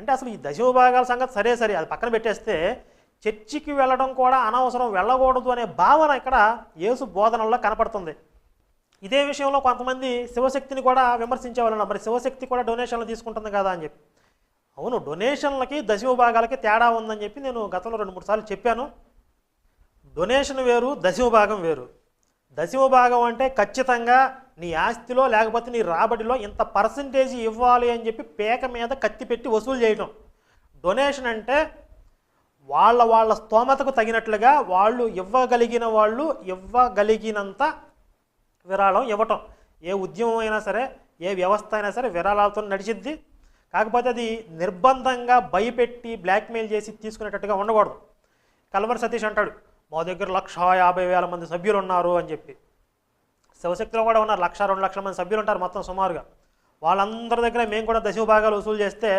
అంటే అసలు ఈ దశమభాగాల సంగతి సరే సరే అది పక్కన పెట్టేస్తే చర్చికి వెళ్ళడం కూడా అనవసరం, వెళ్ళకూడదు అనే భావన ఇక్కడ యేసు బోధనల్లో కనపడుతుంది. ఇదే విషయంలో కొంతమంది శివశక్తిని కూడా విమర్శించేవాళ్ళు, మరి శివశక్తి కూడా డొనేషన్లు తీసుకుంటుంది కదా అని చెప్పి. అవును, డొనేషన్లకి దశమభాగాలకి తేడా ఉందని చెప్పి నేను గతంలో 2-3 సార్లు చెప్పాను. డొనేషన్ వేరు, దశమభాగం వేరు. దశమభాగం అంటే ఖచ్చితంగా నీ ఆస్తిలో లేకపోతే నీ రాబడిలో ఇంత పర్సంటేజ్ ఇవ్వాలి అని చెప్పి పేక మీద కత్తి పెట్టి వసూలు చేయటం. డొనేషన్ అంటే వాళ్ళ స్తోమతకు తగినట్లుగా వాళ్ళు ఇవ్వగలిగినంత విరాళం ఇవ్వటం. ఏ ఉద్యమం అయినా సరే, ఏ వ్యవస్థ అయినా సరే విరాళాలతో నడిచిద్ది. కాకపోతే అది నిర్బంధంగా భయపెట్టి బ్లాక్మెయిల్ చేసి తీసుకునేటట్టుగా ఉండకూడదు. కల్వరి సతీష్ అంటాడు, మా దగ్గర 1,50,000 మంది సభ్యులు ఉన్నారు అని చెప్పి. శివశక్తిలో కూడా ఉన్నారు, 1,00,000-2 లక్షల మంది సభ్యులు ఉంటారు మొత్తం సుమారుగా. వాళ్ళందరి దగ్గర మేము కూడా దశమభాగాలు వసూలు చేస్తే